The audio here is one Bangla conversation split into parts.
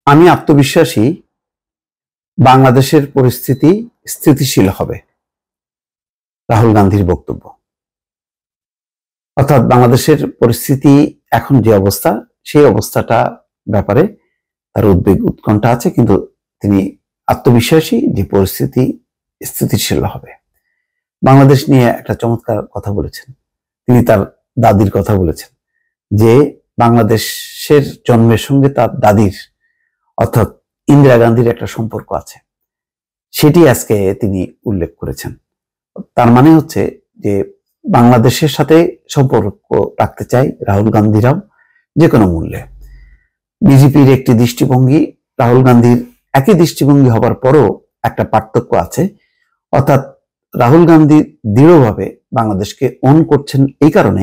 আমি আত্মবিশ্বাসী বাংলাদেশের পরিস্থিতি স্থিতিশীল হবে, রাহুল গান্ধীর বক্তব্য। অর্থাৎ বাংলাদেশের পরিস্থিতি এখন যে অবস্থা, সেই অবস্থাটা ব্যাপারে তার উদ্বেগ উৎকণ্ঠা আছে, কিন্তু তিনি আত্মবিশ্বাসী যে পরিস্থিতি স্থিতিশীল হবে। বাংলাদেশ নিয়ে একটা চমৎকার কথা বলেছেন, তিনি তার দাদির কথা বলেছেন যে বাংলাদেশের জন্মের সঙ্গে তার দাদির অর্থাৎ ইন্দিরা গান্ধীর একটা সম্পর্ক আছে, সেটি আজকে তিনি উল্লেখ করেছেন। তার মানে হচ্ছে যে বাংলাদেশের সাথে সম্পর্ক রাখতে চাই রাহুল গান্ধীরাও যে কোনো মূল্যে। বিজেপির একটি দৃষ্টিভঙ্গি, রাহুল গান্ধীর একই দৃষ্টিভঙ্গি হবার পরও একটা পার্থক্য আছে। অর্থাৎ রাহুল গান্ধী দৃঢ়ভাবে বাংলাদেশকে অন করছেন এই কারণে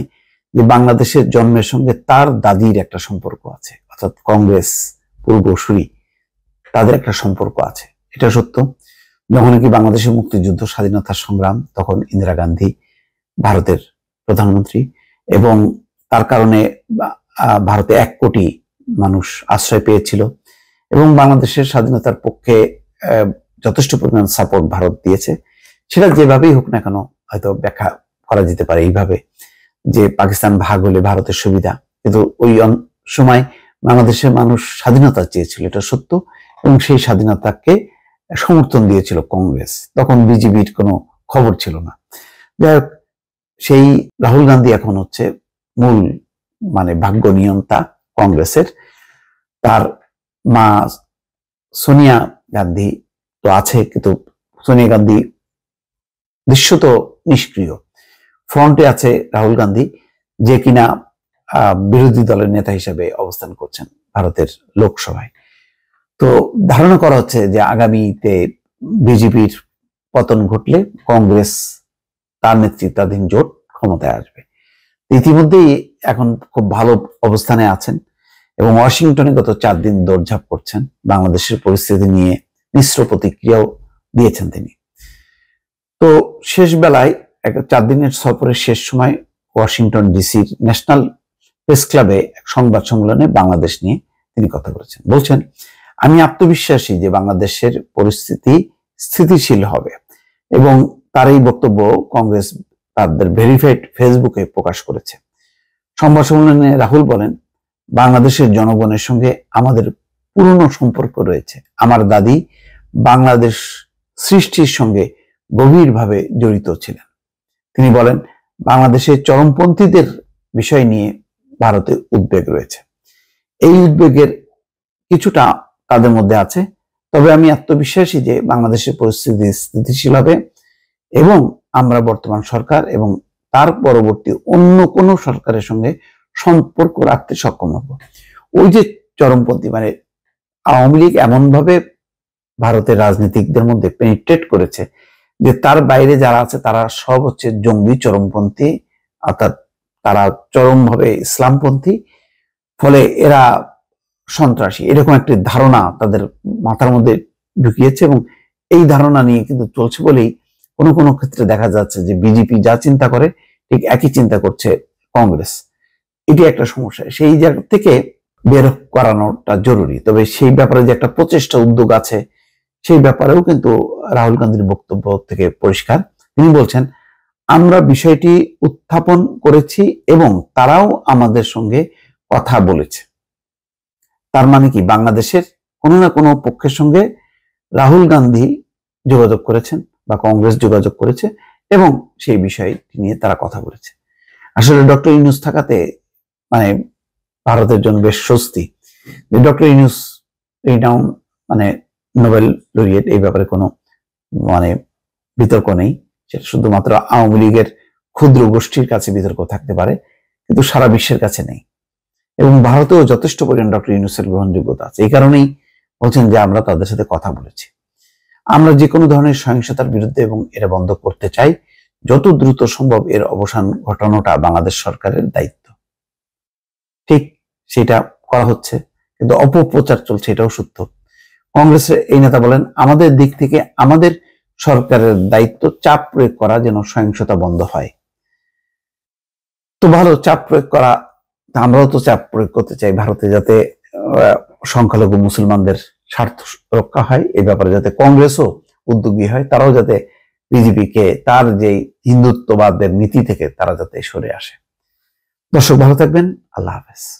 যে বাংলাদেশের জন্মের সঙ্গে তার দাদির একটা সম্পর্ক আছে, অর্থাৎ কংগ্রেস পূর্বসূরি, তাদের একটা সম্পর্ক আছে। এটা সত্য। যখন নাকি বাংলাদেশের মুক্তিযুদ্ধ, স্বাধীনতার সংগ্রাম, তখন ইন্দিরা গান্ধী ভারতের প্রধানমন্ত্রী এবং তার কারণে ভারতে 1 কোটি মানুষ আশ্রয় পেয়েছিল এবং বাংলাদেশের স্বাধীনতার পক্ষে যথেষ্ট পরিমাণ সাপোর্ট ভারত দিয়েছে। সেটা যেভাবেই হোক না কেন, হয়তো ব্যাখ্যা করা যেতে পারে এইভাবে যে পাকিস্তান ভাগ হলে ভারতের সুবিধা, কিন্তু ওই সময় বাংলাদেশের মানুষ স্বাধীনতা চেয়েছিল, এটা সত্য, এবং সেই স্বাধীনতাকে সমর্থন দিয়েছিল কংগ্রেস। তখন বিজেপির কোনো খবর ছিল না। যাই হোক, সেই রাহুল গান্ধী এখন হচ্ছে মূল ভাগ্য নিয়ন্তা কংগ্রেসের। তার মা সোনিয়া গান্ধী তো আছে, কিন্তু সোনিয়া গান্ধী দৃশ্যত নিষ্ক্রিয়। ফ্রন্টে আছে রাহুল গান্ধী, যে কিনা বিরোধী দলের নেতা হিসেবে অবস্থান করছেন ভারতের লোকসভায়। তো ধারণা করা হচ্ছে যে আগামীতে বিজেপির পতন ঘটলে কংগ্রেস, তার নেতৃত্বাধীন জোট ক্ষমতায় আসবে। ইতিমধ্যেই এখন খুব ভালো অবস্থানে আছেন এবং ওয়াশিংটনে গত 4 দিন দৌড়ঝাঁপ করছেন। বাংলাদেশের পরিস্থিতি নিয়ে মিশ্র প্রতিক্রিয়াও দিয়েছেন তিনি। তো শেষ বেলায় 4 দিনের সফরের শেষ সময় ওয়াশিংটন ডিসির ন্যাশনাল প্রেস ক্লাবে এক সংবাদ সম্মেলনে বাংলাদেশ নিয়ে তিনি কথা বলেছেন। বলছেন, আমি আত্মবিশ্বাসী যে বাংলাদেশের পরিস্থিতি স্থিতিশীল হবে, এবং তার এই বক্তব্য কংগ্রেস তাদের ভেরিফাইড ফেসবুকে প্রকাশ করেছে। সংবাদ সম্মেলনে রাহুল বলেন, বাংলাদেশের জনগণের সঙ্গে আমাদের পুরনো সম্পর্ক রয়েছে। আমার দাদি বাংলাদেশ সৃষ্টির সঙ্গে গভীরভাবে জড়িত ছিলেন। তিনি বলেন, বাংলাদেশের চরমপন্থীদের বিষয় নিয়ে ভারতে উদ্বেগ রয়েছে। এই উদ্বেগের কিছুটা তাদের মধ্যে আছে, তবে আমি আত্মবিশ্বাসী যে বাংলাদেশের পরিস্থিতি স্থিতিশীল হবে এবং আমরা বর্তমান সরকার এবং তার পরবর্তী অন্য কোনো সরকারের সঙ্গে সম্পর্ক রাখতে সক্ষম হব। ওই যে চরমপন্থী আওয়ামী লীগ এমনভাবে ভারতের রাজনীতিকদের মধ্যে পেনিট্রেট করেছে যে তার বাইরে যারা আছে তারা সব হচ্ছে জঙ্গি চরমপন্থী, অর্থাৎ তারা চরমভাবে ইসলামপন্থী, ফলে এরা সন্ত্রাসী, এরকম একটি ধারণা তাদের মাথার মধ্যে ঢুকিয়েছে এবং এই ধারণা নিয়ে কিন্তু চলছে বলেই কোনো কোনো ক্ষেত্রে দেখা যাচ্ছে যে বিজেপি যা চিন্তা করে ঠিক একই চিন্তা করছে কংগ্রেস। এটি একটা সমস্যা, সেই জায়গা থেকে বের করানোটা জরুরি। তবে সেই ব্যাপারে যে একটা প্রচেষ্টা উদ্যোগ আছে, সেই ব্যাপারেও কিন্তু রাহুল গান্ধীর বক্তব্য থেকে পরিষ্কার। তিনি বলছেন, আমরা বিষয়টি উত্থাপন করেছি এবং তারাও আমাদের সঙ্গে কথা বলেছে। তার মানে কি, বাংলাদেশের কোনো না কোনো পক্ষের সঙ্গে রাহুল গান্ধী যোগাযোগ করেছেন বা কংগ্রেস যোগাযোগ করেছে এবং সেই বিষয়টি নিয়ে তারা কথা বলেছে। আসলে ডক্টর ইউনূস থাকাতে ভারতের জন্য বেশ স্বস্তি। Doctor Yunus renowned Nobel laureate, এই ব্যাপারে কোনো বিতর্ক নেই। সেটা শুধুমাত্র আওয়ামী লীগের ক্ষুদ্র গোষ্ঠীর কাছে বিতর্ক থাকতে পারে, কিন্তু সারা বিশ্বের কাছে নেই। এবং ভারতেও যথেষ্ট পরিমাণ ডক্টর ইউনূসের গ্রহণযোগ্যতা আছে। এই কারণেই বলছেন যে আমরা তাদের সাথে কথা বলেছি। আমরা যে কোনো ধরনের সহিংসতার বিরুদ্ধে এবং এটা বন্ধ করতে চাই। যত দ্রুত সম্ভব এর অবসান ঘটানোটা বাংলাদেশ সরকারের দায়িত্ব। ঠিক সেটা করা হচ্ছে, কিন্তু অপপ্রচার চলছে, এটাও সত্য। কংগ্রেসের এই নেতা বলেন, আমাদের দিক থেকে আমাদের সরকারের দায়িত্ব চাপ প্রয়োগ করা যেন সহিংসতা বন্ধ হয়। তো ভালো, চাপ প্রয়োগ করা, আমরাও তো চাপ প্রয়োগ করতে চাই ভারতে, যাতে সংখ্যালঘু মুসলমানদের স্বার্থ রক্ষা হয়, এই ব্যাপারে যাতে কংগ্রেসও উদ্যোগী হয়, তারাও যাতে বিজেপিকে তার যে হিন্দুত্ববাদের নীতি থেকে তারা যাতে সরে আসে। দর্শক ভালো থাকবেন, আল্লাহ হাফেজ।